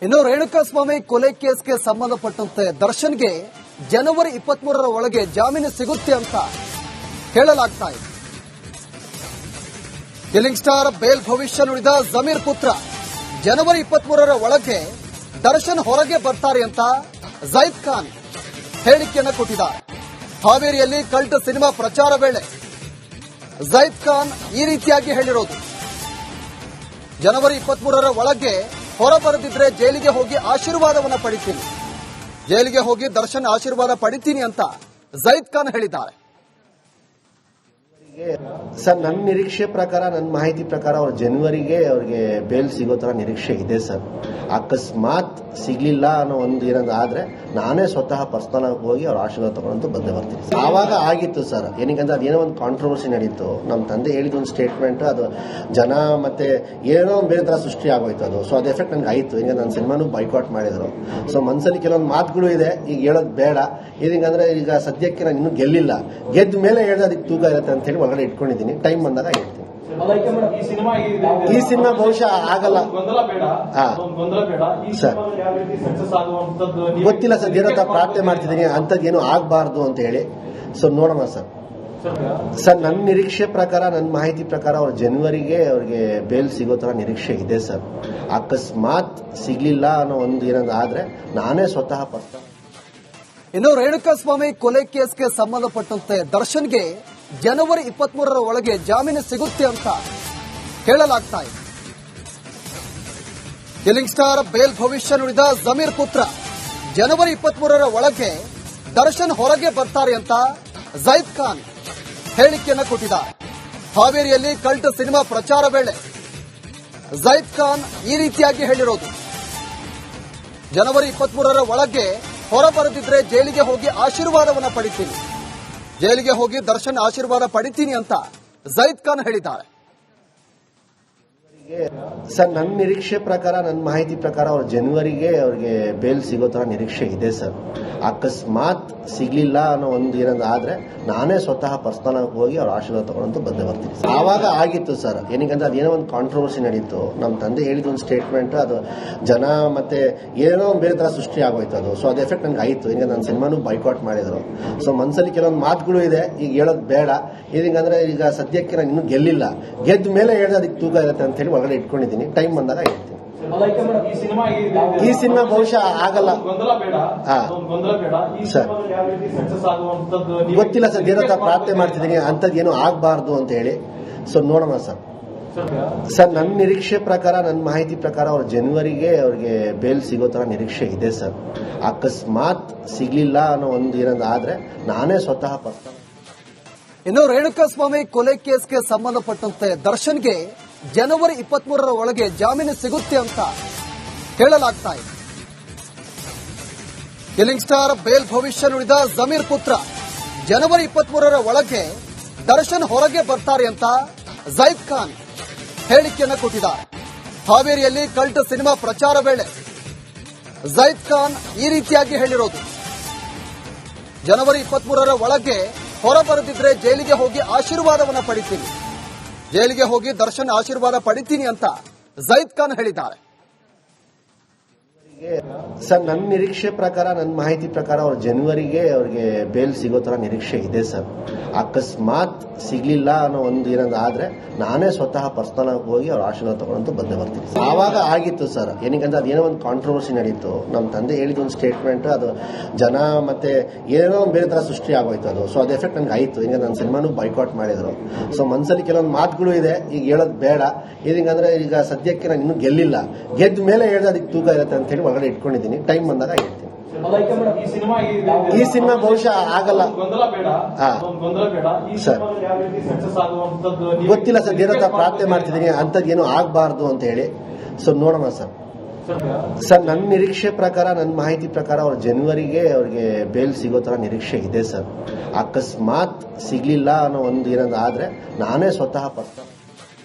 ಇನ್ನು ರೇಣುಕಾಸ್ವಾಮಿ ಕೊಲೆ ಕೇಸ್ಗೆ ಸಂಬಂಧಪಟ್ಟಂತೆ ದರ್ಶನ್ಗೆ ಜನವರಿ 23ರ ಒಳಗೆ ಜಾಮೀನು ಸಿಗುತ್ತೆ ಅಂತ ಹೇಳಲಾಗ್ತಾ ಇದೆ. ಕಿಲ್ಲಿಂಗ್ ಸ್ಟಾರ್ ಬೇಲ್ ಭವಿಷ್ಯ ನುಡಿದ ಜಮೀರ್ ಪುತ್ರ ಜನವರಿ 23ರ ಒಳಗೆ ದರ್ಶನ್ ಹೊರಗೆ ಬರ್ತಾರೆ ಅಂತ ಜೈದ್ ಖಾನ್ ಹೇಳಿಕೆಯನ್ನು ಕೊಟ್ಟಿದ್ದಾರೆ. ಹಾವೇರಿಯಲ್ಲಿ ಕಲ್ಟ್ ಸಿನಿಮಾ ಪ್ರಚಾರ ವೇಳೆ ಜೈದ್ ಖಾನ್ ಈ ರೀತಿಯಾಗಿ ಹೇಳಿರೋದು, ಜನವರಿ 23ರ ಒಳಗೆ ಹೊರಬರದಿದ್ರೆ ಜೈಲಿಗೆ ಹೋಗಿ ಆಶೀರ್ವಾದವನ್ನ ಪಡಿತೀನಿ, ಜೈಲಿಗೆ ಹೋಗಿ ದರ್ಶನ್ ಆಶೀರ್ವಾದ ಪಡಿತೀನಿ ಅಂತ ಜೈದ್ ಖಾನ್ ಹೇಳಿದ್ದಾರೆ. ಸರ್, ನನ್ನ ನಿರೀಕ್ಷೆ ಪ್ರಕಾರ, ನನ್ನ ಮಾಹಿತಿ ಪ್ರಕಾರ ಅವ್ರು ಜನವರಿಗೆ ಅವ್ರಿಗೆ ಬೇಲ್ ಸಿಗೋ ತರ ನಿರೀಕ್ಷೆ ಇದೆ ಸರ್. ಅಕಸ್ಮಾತ್ ಸಿಗ್ಲಿಲ್ಲ ಅನ್ನೋ ಒಂದು ಏನಾದ್ರು ಆದ್ರೆ ನಾನೇ ಸ್ವತಃ ಪರ್ಸನಲ್ ಆಗಿ ಹೋಗಿ ಅವ್ರ ಆಶೀರ್ವಾದ ತಗೊಂಡು ಬಂದೇ ಬರ್ತೀನಿ. ಆವಾಗ ಆಗಿತ್ತು ಸರ್, ಏನಕ್ಕಂದ್ರೆ ಅದೇನೋ ಒಂದು ಕಾಂಟ್ರವರ್ಸಿ ನಡೀತು. ನಮ್ಮ ತಂದೆ ಹೇಳಿದ ಒಂದು ಸ್ಟೇಟ್ಮೆಂಟ್ ಅದು ಜನ ಮತ್ತೆ ಏನೋ ಬೇರೆ ತರ ಸೃಷ್ಟಿ ಆಗೋಯ್ತು ಅದು. ಸೊ ಅದು ಎಫೆಕ್ಟ್ ನನಗೆ ಆಯಿತು. ಈಗ ನನ್ನ ಸಿನಿಮಾನು ಬೈಕಾಟ್ ಮಾಡಿದ್ರು. ಸೊ ಮನಸ್ಸಲ್ಲಿ ಕೆಲವೊಂದು ಮಾತುಗಳು ಇದೆ, ಈಗ ಹೇಳೋದು ಬೇಡ. ಏನಂದ್ರೆ ಈಗ ಸದ್ಯಕ್ಕೆ ನಾನು ಇನ್ನೂ ಗೆಲ್ಲಿಲ್ಲ, ಗೆದ್ದ ಮೇಲೆ ಹೇಳಿದ್ರೆ ಅದಕ್ಕೆ ತೂಕ ಇರುತ್ತೆ ಅಂತ ಹೇಳಿ ಒಳಗಡೆ ಇಟ್ಕೊಂಡಿದ್ದೀನಿ. ಟೈಮ್ ಬಂದಾಗ ಹೇಳ್ತೀನಿ. ಈ ಸಿನಿಮಾ ಬಹುಶಃ ಆಗಲ್ಲ ಸರ್, ಗೊತ್ತಿಲ್ಲ ಸರ್. ಏನಂತ ಪ್ರಾರ್ಥನೆ ಮಾಡ್ತಿದ್ದೀನಿ ಅಂತದ್ದೇನು ಆಗಬಾರ್ದು ಅಂತ ಹೇಳಿ. ಸೊ ನೋಡೋಣ ಸರ್. ಸರ್, ನನ್ನ ನಿರೀಕ್ಷೆ ಪ್ರಕಾರ, ನನ್ನ ಮಾಹಿತಿ ಪ್ರಕಾರ ಅವ್ರು ಜನವರಿಗೆ ಅವ್ರಿಗೆ ಬೇಲ್ ಸಿಗೋ ತರ ನಿರೀಕ್ಷೆ ಇದೆ ಸರ್. ಅಕಸ್ಮಾತ್ ಸಿಗ್ಲಿಲ್ಲ ಅನ್ನೋ ಒಂದು ಏನಾದ್ರು ಆದ್ರೆ ನಾನೇ ಸ್ವತಃ ಪರ್ಸನಲ್. ಇನ್ನು ರೇಣುಕಾಸ್ವಾಮಿ ಕೊಲೆ ಕೇಸ್ಗೆ ಸಂಬಂಧಪಟ್ಟಂತೆ ದರ್ಶನ್ಗೆ ಜನವರಿ 23ರ ಒಳಗೆ ಜಾಮೀನು ಸಿಗುತ್ತೆ ಅಂತ ಹೇಳಲಾಗ್ತಾ ಇದೆ. ಕಿಲ್ಲಿಂಗ್ ಸ್ಟಾರ್ ಬೇಲ್ ಭವಿಷ್ಯ ನುಡಿದ ಜಮೀರ್ ಪುತ್ರ ಜನವರಿ 23ರ ಒಳಗೆ ದರ್ಶನ್ ಹೊರಗೆ ಬರ್ತಾರೆ ಅಂತ ಜೈದ್ ಖಾನ್ ಹೇಳಿಕೆಯನ್ನು ಕೊಟ್ಟಿದ್ದಾರೆ. ಹಾವೇರಿಯಲ್ಲಿ ಕಲ್ಟ್ ಸಿನಿಮಾ ಪ್ರಚಾರ ವೇಳೆ ಜೈದ್ ಖಾನ್ ಈ ರೀತಿಯಾಗಿ ಹೇಳಿರೋದು, ಜನವರಿ 23ರ ಒಳಗೆ ಹೊರಬರದಿದ್ರೆ ಜೈಲಿಗೆ ಹೋಗಿ ಆಶೀರ್ವಾದವನ್ನ ಪಡಿತೀನಿ, ಜೈಲಿಗೆ ಹೋಗಿ ದರ್ಶನ್ ಆಶೀರ್ವಾದ ಪಡಿತೀನಿ ಅಂತ ಜೈದ್ ಖಾನ್ ಹೇಳಿದ್ದಾರೆ. ಸರ್, ನನ್ನ ನಿರೀಕ್ಷೆ ಪ್ರಕಾರ, ನನ್ನ ಮಾಹಿತಿ ಪ್ರಕಾರ ಅವ್ರು ಜನವರಿಗೆ ಅವ್ರಿಗೆ ಬೇಲ್ ಸಿಗೋ ತರ ನಿರೀಕ್ಷೆ ಇದೆ ಸರ್. ಅಕಸ್ಮಾತ್ ಸಿಗ್ಲಿಲ್ಲ ಅನ್ನೋ ಒಂದು ಏನಾದ್ರು ಆದ್ರೆ ನಾನೇ ಸ್ವತಃ ಪರ್ಸನಲ್ ಆಗಿ ಹೋಗಿ ಅವ್ರ ಆಶೀರ್ವಾದ ತಗೊಂಡು ಬಂದೇ ಬರ್ತೀನಿ. ಆವಾಗ ಆಗಿತ್ತು ಸರ್, ಏನಕ್ಕಂದ್ರೆ ಅದೇನೋ ಒಂದು ಕಾಂಟ್ರವರ್ಸಿ ನಡೀತು. ನಮ್ಮ ತಂದೆ ಹೇಳಿದ ಒಂದು ಸ್ಟೇಟ್ಮೆಂಟ್ ಅದು ಜನ ಮತ್ತೆ ಏನೋ ಬೇರೆ ತರ ಸೃಷ್ಟಿ ಆಗೋಯ್ತು ಅದು. ಸೊ ಅದು ಎಫೆಕ್ಟ್ ನನಗೆ ಆಯಿತು. ಈಗ ನನ್ನ ಸಿನಿಮಾನು ಬೈಕಾಟ್ ಮಾಡಿದ್ರು. ಸೊ ಮನಸ್ಸಲ್ಲಿ ಕೆಲವೊಂದು ಮಾತುಗಳು ಇದೆ, ಈಗ ಹೇಳೋದು ಬೇಡ. ಏನಂದ್ರೆ ಈಗ ಸದ್ಯಕ್ಕೆ ನಾನು ಇನ್ನೂ ಗೆಲ್ಲಿಲ್ಲ, ಗೆದ್ದ ಮೇಲೆ ಹೇಳಿದ್ರೆ ಅದಕ್ಕೆ ತೂಕ ಇರುತ್ತೆ ಅಂತ ಹೇಳಿ ಒಳಗಡೆ ಇಟ್ಕೊಂಡಿದ್ದೀನಿ. ಟೈಮ್ ಬಂದಾಗ ಹೇಳ್ತೀನಿ. ಈ ಸಿನಿಮಾ ಬಹುಶಃ ಆಗಲ್ಲ ಸರ್, ಗೊತ್ತಿಲ್ಲ ಸರ್. ಏನಂತ ಪ್ರಾರ್ಥನೆ ಮಾಡ್ತಿದ್ದೀನಿ ಅಂತದ್ದೇನು ಆಗಬಾರ್ದು ಅಂತ ಹೇಳಿ. ಸೊ ನೋಡೋಣ ಸರ್. ಸರ್, ನನ್ನ ನಿರೀಕ್ಷೆ ಪ್ರಕಾರ, ನನ್ನ ಮಾಹಿತಿ ಪ್ರಕಾರ ಅವ್ರು ಜನವರಿಗೆ ಅವ್ರಿಗೆ ಬೇಲ್ ಸಿಗೋ ತರ ನಿರೀಕ್ಷೆ ಇದೆ ಸರ್. ಅಕಸ್ಮಾತ್ ಸಿಗ್ಲಿಲ್ಲ ಅನ್ನೋ ಒಂದು ಏನಾದ್ರು ಆದ್ರೆ ನಾನೇ ಸ್ವತಃ ಪರ್ಸನಲ್. ಇನ್ನು ರೇಣುಕಾಸ್ವಾಮಿ ಕೊಲೆ ಕೇಸ್ಗೆ ಸಂಬಂಧಪಟ್ಟಂತೆ ದರ್ಶನ್ಗೆ ಜನವರಿ 23ರ ಒಳಗೆ ಜಾಮೀನು ಸಿಗುತ್ತೆ ಅಂತ ಹೇಳಲಾಗ್ತಾ ಇದೆ. ಕಿಲ್ಲಿಂಗ್ ಸ್ಟಾರ್ ಬೇಲ್ ಭವಿಷ್ಯ ನುಡಿದ ಜಮೀರ್ ಪುತ್ರ ಜನವರಿ 23ರ ಒಳಗೆ ದರ್ಶನ್ ಹೊರಗೆ ಬರ್ತಾರೆ ಅಂತ ಜೈದ್ ಖಾನ್ ಹೇಳಿಕೆಯನ್ನು ಕೊಟ್ಟಿದ್ದಾರೆ. ಹಾವೇರಿಯಲ್ಲಿ ಕಲ್ಟ್ ಸಿನಿಮಾ ಪ್ರಚಾರ ವೇಳೆ ಜೈದ್ ಖಾನ್ ಈ ರೀತಿಯಾಗಿ ಹೇಳಿರೋದು, ಜನವರಿ 23ರ ಒಳಗೆ ಹೊರಬರದಿದ್ರೆ ಜೈಲಿಗೆ ಹೋಗಿ ಆಶೀರ್ವಾದವನ್ನ ಪಡಿತೀನಿ, ಜೈಲಿಗೆ ಹೋಗಿ ದರ್ಶನ್ ಆಶೀರ್ವಾದ ಪಡಿತೀನಿ ಅಂತ ಜೈದ್ ಖಾನ್ ಹೇಳಿದ್ದಾರೆ. ಸರ್, ನನ್ನ ನಿರೀಕ್ಷೆ ಪ್ರಕಾರ, ನನ್ನ ಮಾಹಿತಿ ಪ್ರಕಾರ ಅವ್ರು ಜನವರಿಗೆ ಅವ್ರಿಗೆ ಬೇಲ್ ಸಿಗೋ ತರ ನಿರೀಕ್ಷೆ ಇದೆ ಸರ್. ಅಕಸ್ಮಾತ್ ಸಿಗ್ಲಿಲ್ಲ ಅನ್ನೋ ಒಂದು ಏನಾದ್ರು ಆದ್ರೆ ನಾನೇ ಸ್ವತಃ ಪರ್ಸನಲ್ ಆಗಿ ಹೋಗಿ ಅವ್ರ ಆಶೀರ್ವಾದ ತಗೊಂಡು ಬಂದೇ ಬರ್ತೀನಿ. ಆವಾಗ ಆಗಿತ್ತು ಸರ್, ಏನಕ್ಕಂದ್ರೆ ಅದೇನೋ ಒಂದು ಕಾಂಟ್ರವರ್ಸಿ ನಡೀತು. ನಮ್ಮ ತಂದೆ ಹೇಳಿದ ಒಂದು ಸ್ಟೇಟ್ಮೆಂಟ್ ಅದು ಜನ ಮತ್ತೆ ಏನೋ ಬೇರೆ ತರ ಸೃಷ್ಟಿ ಆಗೋಯ್ತು ಅದು. ಸೊ ಅದು ಎಫೆಕ್ಟ್ ನನಗೆ ಆಯಿತು. ಈಗ ನನ್ನ ಸಿನಿಮಾನು ಬೈಕಾಟ್ ಮಾಡಿದ್ರು. ಸೊ ಮನಸ್ಸಲ್ಲಿ ಕೆಲವೊಂದು ಮಾತುಗಳು ಇದೆ, ಈಗ ಹೇಳೋದು ಬೇಡ. ಏನಕ್ಕಂದ್ರೆ ಈಗ ಸದ್ಯಕ್ಕೆ ನಾನು ಇನ್ನೂ ಗೆಲ್ಲಿಲ್ಲ, ಗೆದ್ದ ಮೇಲೆ ಹೇಳಿದ್ರೆ ಅದಕ್ಕೆ ತೂಕ ಇರುತ್ತೆ ಅಂತ ಹೇಳಿ ಒಳಗಡೆ ಇಟ್ಕೊಂಡಿದ್ದೀನಿ. ಟೈಮ್ ಬಂದಾಗ ಹೇಳ್ತೀನಿ. ಈ ಸಿನಿಮಾ ಬಹುಶಃ ಆಗಲ್ಲ ಸರ್, ಗೊತ್ತಿಲ್ಲ ಸರ್. ಏನಂತ ಪ್ರಾರ್ಥನೆ ಮಾಡ್ತಿದ್ದೀನಿ ಅಂತದ್ದೇನು ಆಗಬಾರ್ದು ಅಂತ ಹೇಳಿ. ಸೊ ನೋಡೋಣ ಸರ್. ಸರ್, ನನ್ನ ನಿರೀಕ್ಷೆ ಪ್ರಕಾರ, ನನ್ನ ಮಾಹಿತಿ ಪ್ರಕಾರ ಅವ್ರು ಜನವರಿಗೆ ಅವ್ರಿಗೆ ಬೇಲ್ ಸಿಗೋ ತರ ನಿರೀಕ್ಷೆ ಇದೆ ಸರ್. ಅಕಸ್ಮಾತ್ ಸಿಗ್ಲಿಲ್ಲ ಅನ್ನೋ ಒಂದು ಏನಾದ್ರು ಆದ್ರೆ ನಾನೇ ಸ್ವತಃ ಪರ್ಸನಲ್.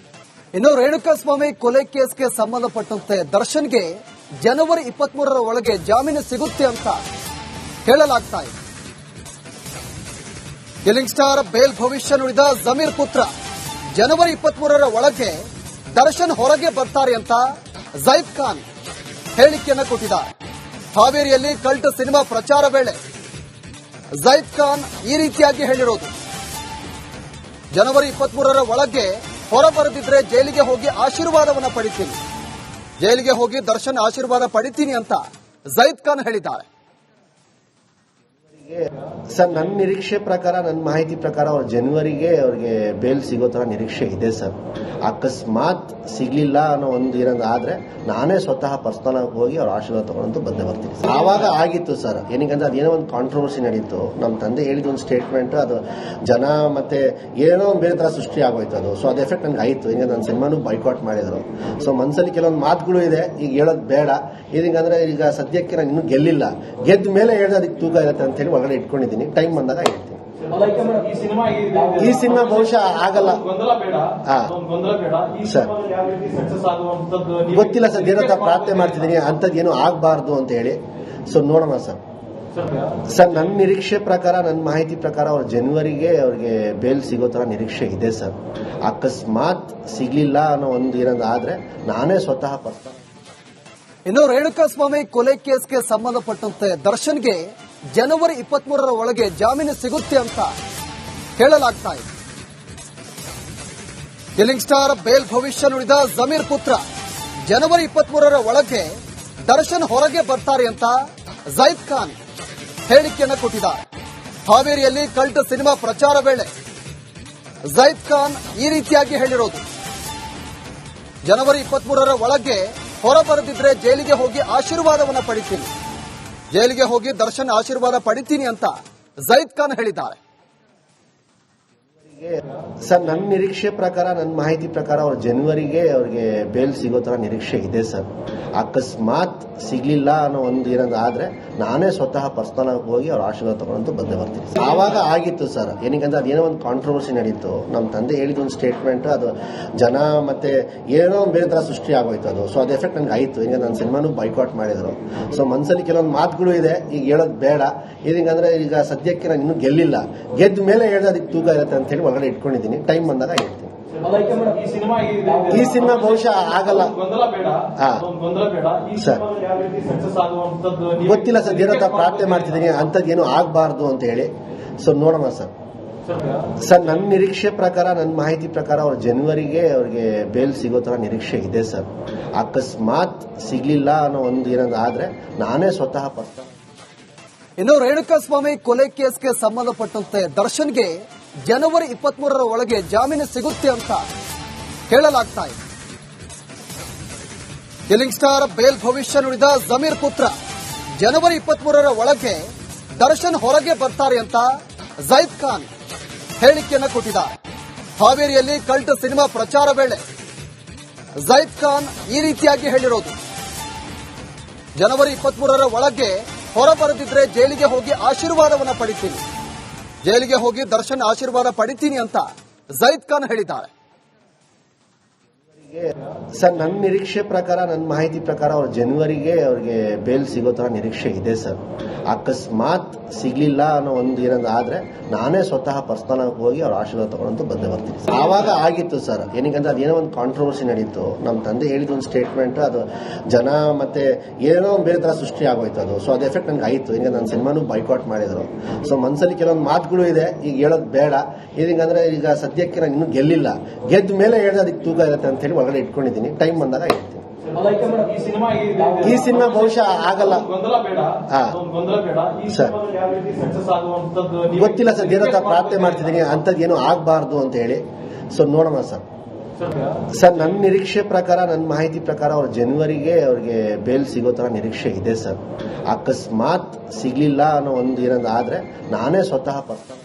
ಇನ್ನು ರೇಣುಕಾಸ್ವಾಮಿ ಕೊಲೆ ಕೇಸ್ಗೆ ಸಂಬಂಧಪಟ್ಟಂತೆ ದರ್ಶನ್ಗೆ ಜನವರಿ 23ರ ಒಳಗೆ ಜಾಮೀನು ಸಿಗುತ್ತೆ ಅಂತ ಹೇಳಲಾಗ್ತಾ ಇದೆ. ಕಿಲ್ಲಿಂಗ್ ಸ್ಟಾರ್ ಬೇಲ್ ಭವಿಷ್ಯ ನುಡಿದ ಜಮೀರ್ ಪುತ್ರ ಜನವರಿ 23ರ ಒಳಗೆ ದರ್ಶನ್ ಹೊರಗೆ ಬರ್ತಾರೆ ಅಂತ ಜೈದ್ ಖಾನ್ ಹೇಳಿಕೆಯನ್ನು ಕೊಟ್ಟಿದ್ದಾರೆ. ಹಾವೇರಿಯಲ್ಲಿ ಕಲ್ಟ್ ಸಿನಿಮಾ ಪ್ರಚಾರ ವೇಳೆ ಜೈದ್ ಖಾನ್ ಈ ರೀತಿಯಾಗಿ ಹೇಳಿರೋದು, ಜನವರಿ 23ರ ಒಳಗೆ ಹೊರಬರದಿದ್ರೆ ಜೈಲಿಗೆ ಹೋಗಿ ಆಶೀರ್ವಾದವನ್ನ ಪಡಿತೀನಿ, ಜೈಲಿಗೆ ಹೋಗಿ ದರ್ಶನ್ ಆಶೀರ್ವಾದ ಪಡಿತೀನಿ ಅಂತ ಜೈದ್ ಖಾನ್ ಹೇಳಿದ್ದಾರೆ. ಸರ್, ನನ್ನ ನಿರೀಕ್ಷೆ ಪ್ರಕಾರ, ನನ್ನ ಮಾಹಿತಿ ಪ್ರಕಾರ ಅವ್ರು ಜನವರಿಗೆ ಅವ್ರಿಗೆ ಬೇಲ್ ಸಿಗೋ ತರ ನಿರೀಕ್ಷೆ ಇದೆ ಸರ್. ಅಕಸ್ಮಾತ್ ಸಿಗ್ಲಿಲ್ಲ ಅನ್ನೋ ಒಂದು ಏನಾದ್ರು ಆದ್ರೆ ನಾನೇ ಸ್ವತಃ ಪರ್ಸನಲ್ ಆಗಿ ಹೋಗಿ ಅವ್ರ ಆಶೀರ್ವಾದ ತಗೊಂಡು ಬಂದೇ ಬರ್ತೀನಿ. ಆವಾಗ ಆಗಿತ್ತು ಸರ್, ಏನಕ್ಕಂದ್ರೆ ಅದೇನೋ ಒಂದು ಕಾಂಟ್ರವರ್ಸಿ ನಡೀತು. ನಮ್ಮ ತಂದೆ ಹೇಳಿದ ಒಂದು ಸ್ಟೇಟ್ಮೆಂಟ್ ಅದು ಜನ ಮತ್ತೆ ಏನೋ ಬೇರೆ ತರ ಸೃಷ್ಟಿ ಆಗೋಯ್ತು ಅದು. ಸೊ ಅದು ಎಫೆಕ್ಟ್ ನನಗೆ ಆಯ್ತು. ಈಗ ನನ್ನ ಸಿನಿಮಾನು ಬಾಯ್ಕಾಟ್ ಮಾಡಿದ್ರು. ಸೊ ಮನಸ್ಸಲ್ಲಿ ಕೆಲವೊಂದು ಮಾತುಗಳು ಇದೆ, ಈಗ ಹೇಳೋದು ಬೇಡ. ಇದಕ್ಕಂದ್ರೆ ಈಗ ಸದ್ಯಕ್ಕೆ ನಾನು ಇನ್ನೂ ಗೆಲ್ಲಿಲ್ಲ, ಗೆದ್ದ ಮೇಲೆ ಹೇಳಿದ್ರೆ ಅದಕ್ಕೆ ತೂಕ ಇರುತ್ತೆ ಅಂತ ಹೇಳಿ ಒಳಗಡೆ ಇಟ್ಕೊಂಡಿದ್ದೀನಿ. ಟೈಮ್ ಬಂದಾಗ ಹೇಳ್ತೀನಿ. ಈ ಸಿನಿಮಾ ಬಹುಶಃ ಆಗಲ್ಲ ಸರ್, ಗೊತ್ತಿಲ್ಲ ಸರ್, ದೇವ್ರ ಹತ್ರ ಪ್ರಾರ್ಥನೆ ಮಾಡ್ತಿದ್ದೀನಿ ಅಂಥದ್ದು ಏನೂ ಆಗಬಾರ್ದು ಅಂತ ಹೇಳಿ. ಸೊ ನೋಡೋಣ ಸರ್. ಸರ್, ನನ್ನ ನಿರೀಕ್ಷೆ ಪ್ರಕಾರ, ನನ್ನ ಮಾಹಿತಿ ಪ್ರಕಾರ ಅವ್ರು ಜನವರಿಗೆ ಅವ್ರಿಗೆ ಬೇಲ್ ಸಿಗೋ ತರ ನಿರೀಕ್ಷೆ ಇದೆ ಸರ್. ಅಕಸ್ಮಾತ್ ಸಿಗ್ಲಿಲ್ಲ ಅನ್ನೋ ಒಂದು ಏನಾದ್ರು ಆದ್ರೆ ನಾನೇ ಸ್ವತಃ ಪರ್ಸನಲ್. ಇನ್ನು ರೇಣುಕಾಸ್ವಾಮಿ ಕೊಲೆ ಕೇಸ್ಗೆ ಸಂಬಂಧಪಟ್ಟಂತೆ ದರ್ಶನ್ಗೆ ಜನವರಿ 23ರ ಒಳಗೆ ಜಾಮೀನು ಸಿಗುತ್ತೆ ಅಂತ ಹೇಳಲಾಗ್ತಾ ಇದೆ. ಕಿಲ್ಲಿಂಗ್ ಸ್ಟಾರ್ ಬೇಲ್ ಭವಿಷ್ಯ ನುಡಿದ ಜಮೀರ್ ಪುತ್ರ ಜನವರಿ 23ರ ಒಳಗೆ ದರ್ಶನ್ ಹೊರಗೆ ಬರ್ತಾರೆ ಅಂತ ಜೈದ್ ಖಾನ್ ಹೇಳಿಕೆಯನ್ನು ಕೊಟ್ಟಿದ್ದಾರೆ. ಹಾವೇರಿಯಲ್ಲಿ ಕಲ್ಟ್ ಸಿನಿಮಾ ಪ್ರಚಾರ ವೇಳೆ ಜೈದ್ ಖಾನ್ ಈ ರೀತಿಯಾಗಿ ಹೇಳಿರೋದು, ಜನವರಿ 23ರ ಒಳಗೆ ಹೊರಬರದಿದ್ರೆ ಜೈಲಿಗೆ ಹೋಗಿ ಆಶೀರ್ವಾದವನ್ನ ಪಡಿತೀನಿ, ಜೈಲಿಗೆ ಹೋಗಿ ದರ್ಶನ್ ಆಶೀರ್ವಾದ ಪಡಿತೀನಿ ಅಂತ ಜೈದ್ ಖಾನ್ ಹೇಳಿದ್ದಾರೆ. ಸರ್, ನನ್ನ ನಿರೀಕ್ಷೆ ಪ್ರಕಾರ, ನನ್ನ ಮಾಹಿತಿ ಪ್ರಕಾರ ಅವ್ರು ಜನವರಿಗೆ ಅವ್ರಿಗೆ ಬೇಲ್ ಸಿಗೋ ತರ ನಿರೀಕ್ಷೆ ಇದೆ ಸರ್. ಅಕಸ್ಮಾತ್ ಸಿಗ್ಲಿಲ್ಲ ಅನ್ನೋ ಒಂದು ಏನಾದ್ರು ಆದ್ರೆ ನಾನೇ ಸ್ವತಃ ಪರ್ಸನಲ್ ಆಗಿ ಹೋಗಿ ಅವ್ರ ಆಶೀರ್ವಾದ ತಗೊಂಡು ಬಂದೇ ಬರ್ತೀನಿ. ಆವಾಗ ಆಗಿತ್ತು ಸರ್, ಏನಕ್ಕಂದ್ರೆ ಅದೇನೋ ಒಂದು ಕಾಂಟ್ರವರ್ಸಿ ನಡೀತು. ನಮ್ಮ ತಂದೆ ಹೇಳಿದ ಒಂದು ಸ್ಟೇಟ್ಮೆಂಟ್ ಅದು ಜನ ಮತ್ತೆ ಏನೋ ಬೇರೆ ತರ ಸೃಷ್ಟಿ ಆಗೋಯ್ತು ಅದು. ಸೊ ಅದು ಎಫೆಕ್ಟ್ ನನಗೆ ಆಯ್ತು. ಈಗ ನನ್ನ ಸಿನಿಮಾನು ಬಾಯ್ಕಾಟ್ ಮಾಡಿದ್ರು. ಸೊ ಮನಸ್ಸಲ್ಲಿ ಕೆಲವೊಂದು ಮಾತುಗಳು ಇದೆ, ಈಗ ಹೇಳೋದು ಬೇಡ. ಇದಕ್ಕಂದ್ರೆ ಈಗ ಸದ್ಯಕ್ಕೆ ನಾನು ಇನ್ನೂ ಗೆಲ್ಲಿಲ್ಲ, ಗೆದ್ದ ಮೇಲೆ ಹೇಳಿದ್ರೆ ಅದಕ್ಕೆ ತೂಕ ಇರುತ್ತೆ ಅಂತ ಹೇಳಿ ಒಳಗಡೆ ಇಟ್ಕೊಂಡಿದ್ದೀನಿ. ಟೈಮ್ ಬಂದಾಗ ಹೇಳ್ತೀನಿ. ಈ ಸಿನಿಮಾ ಬಹುಶಃ ಆಗಲ್ಲ ಸರ್, ಗೊತ್ತಿಲ್ಲ ಸರ್, ದೇವ್ರ ಹತ್ರ ಪ್ರಾರ್ಥನೆ ಮಾಡ್ತಿದ್ದೀನಿ ಅಂಥದ್ದು ಏನೂ ಆಗಬಾರ್ದು ಅಂತ ಹೇಳಿ. ಸೊ ನೋಡೋಣ ಸರ್. ಸರ್, ನನ್ನ ನಿರೀಕ್ಷೆ ಪ್ರಕಾರ, ನನ್ನ ಮಾಹಿತಿ ಪ್ರಕಾರ ಅವ್ರು ಜನವರಿಗೆ ಅವ್ರಿಗೆ ಬೇಲ್ ಸಿಗೋ ತರ ನಿರೀಕ್ಷೆ ಇದೆ ಸರ್. ಅಕಸ್ಮಾತ್ ಸಿಗ್ಲಿಲ್ಲ ಅನ್ನೋ ಒಂದು ಏನಾದ್ರು ಆದ್ರೆ ನಾನೇ ಸ್ವತಃ ಪರ್ಸನಲ್. ಇನ್ನು ರೇಣುಕಾಸ್ವಾಮಿ ಕೊಲೆ ಕೇಸ್ಗೆ ಸಂಬಂಧಪಟ್ಟಂತೆ ದರ್ಶನ್ಗೆ ಜನವರಿ 23ರ ಒಳಗೆ ಜಾಮೀನು ಸಿಗುತ್ತೆ ಅಂತ ಹೇಳಲಾಗ್ತಾ ಇದೆ. ಕಿಲ್ಲಿಂಗ್ ಸ್ಟಾರ್ ಬೇಲ್ ಭವಿಷ್ಯ ನುಡಿದ ಜಮೀರ್ ಪುತ್ರ ಜನವರಿ 23ರ ಒಳಗೆ ದರ್ಶನ್ ಹೊರಗೆ ಬರ್ತಾರೆ ಅಂತ ಜೈದ್ ಖಾನ್ ಹೇಳಿಕೆಯನ್ನು ಕೊಟ್ಟಿದ್ದಾರೆ. ಹಾವೇರಿಯಲ್ಲಿ ಕಲ್ಟ್ ಸಿನಿಮಾ ಪ್ರಚಾರ ವೇಳೆ ಜೈದ್ ಖಾನ್ ಈ ರೀತಿಯಾಗಿ ಹೇಳಿರೋದು, ಜನವರಿ 23ರ ಒಳಗೆ ಹೊರಬರದಿದ್ರೆ ಜೈಲಿಗೆ ಹೋಗಿ ಆಶೀರ್ವಾದವನ್ನ ಪಡಿತೀನಿ, ಜೈಲಿಗೆ ಹೋಗಿ ದರ್ಶನ್ ಆಶೀರ್ವಾದ ಪಡಿತೀನಿ ಅಂತ ಜೈದ್ ಖಾನ್ ಹೇಳಿದ್ದಾರೆ. ಸರ್, ನನ್ನ ನಿರೀಕ್ಷೆ ಪ್ರಕಾರ, ನನ್ನ ಮಾಹಿತಿ ಪ್ರಕಾರ ಅವ್ರು ಜನವರಿಗೆ ಅವ್ರಿಗೆ ಬೇಲ್ ಸಿಗೋ ತರ ನಿರೀಕ್ಷೆ ಇದೆ ಸರ್. ಅಕಸ್ಮಾತ್ ಸಿಗ್ಲಿಲ್ಲ ಅನ್ನೋ ಒಂದು ಏನಾದ್ರು ಆದ್ರೆ ನಾನೇ ಸ್ವತಃ ಪರ್ಸನಲ್ ಆಗಿ ಹೋಗಿ ಅವ್ರ ಆಶೀರ್ವಾದ ತಗೊಂಡು ಬಂದೇ ಬರ್ತೀನಿ. ಆವಾಗ ಆಗಿತ್ತು ಸರ್, ಏನಕ್ಕಂದ್ರೆ ಅದೇನೋ ಒಂದು ಕಾಂಟ್ರವರ್ಸಿ ನಡೀತು. ನಮ್ಮ ತಂದೆ ಹೇಳಿದ ಒಂದು ಸ್ಟೇಟ್ಮೆಂಟ್ ಅದು ಜನ ಮತ್ತೆ ಏನೋ ಬೇರೆ ತರ ಸೃಷ್ಟಿ ಆಗೋಯ್ತು ಅದು. ಸೊ ಅದು ಎಫೆಕ್ಟ್ ನನಗೆ ಆಯ್ತು. ಈಗ ನನ್ನ ಸಿನಿಮಾನು ಬಾಯ್ಕಾಟ್ ಮಾಡಿದ್ರು. ಸೊ ಮನಸ್ಸಲ್ಲಿ ಕೆಲವೊಂದು ಮಾತುಗಳು ಇದೆ, ಈಗ ಹೇಳೋದು ಬೇಡ. ಇದಕ್ಕಂದ್ರೆ ಈಗ ಸದ್ಯಕ್ಕೆ ನಾನು ಇನ್ನೂ ಗೆಲ್ಲಿಲ್ಲ, ಗೆದ್ದ ಮೇಲೆ ಹೇಳಿದ್ರೆ ಅದಕ್ಕೆ ತೂಕ ಇರುತ್ತೆ ಅಂತ ಹೇಳಿ ಒಳಗಡೆ ಇಟ್ಕೊಂಡಿದ್ದೀನಿ. ಟೈಮ್ ಬಂದಾಗ ಹೇಳ್ತೀನಿ. ಈ ಸಿನಿಮಾ ಬಹುಶಃ ಆಗಲ್ಲ ಸರ್, ಗೊತ್ತಿಲ್ಲ ಸರ್, ದೇವ್ರ ಹತ್ರ ಪ್ರಾರ್ಥನೆ ಮಾಡ್ತಿದ್ದೀನಿ ಅಂಥದ್ದು ಏನೂ ಆಗಬಾರ್ದು ಅಂತ ಹೇಳಿ. ಸೊ ನೋಡೋಣ ಸರ್. ಸರ್, ನನ್ನ ನಿರೀಕ್ಷೆ ಪ್ರಕಾರ, ನನ್ನ ಮಾಹಿತಿ ಪ್ರಕಾರ ಅವ್ರು ಜನವರಿಗೆ ಅವ್ರಿಗೆ ಬೇಲ್ ಸಿಗೋ ತರ ನಿರೀಕ್ಷೆ ಇದೆ ಸರ್. ಅಕಸ್ಮಾತ್ ಸಿಗ್ಲಿಲ್ಲ ಅನ್ನೋ ಒಂದು ಏನಾದ್ರು ಆದ್ರೆ ನಾನೇ ಸ್ವತಃ ಪರ್ಸನಲ್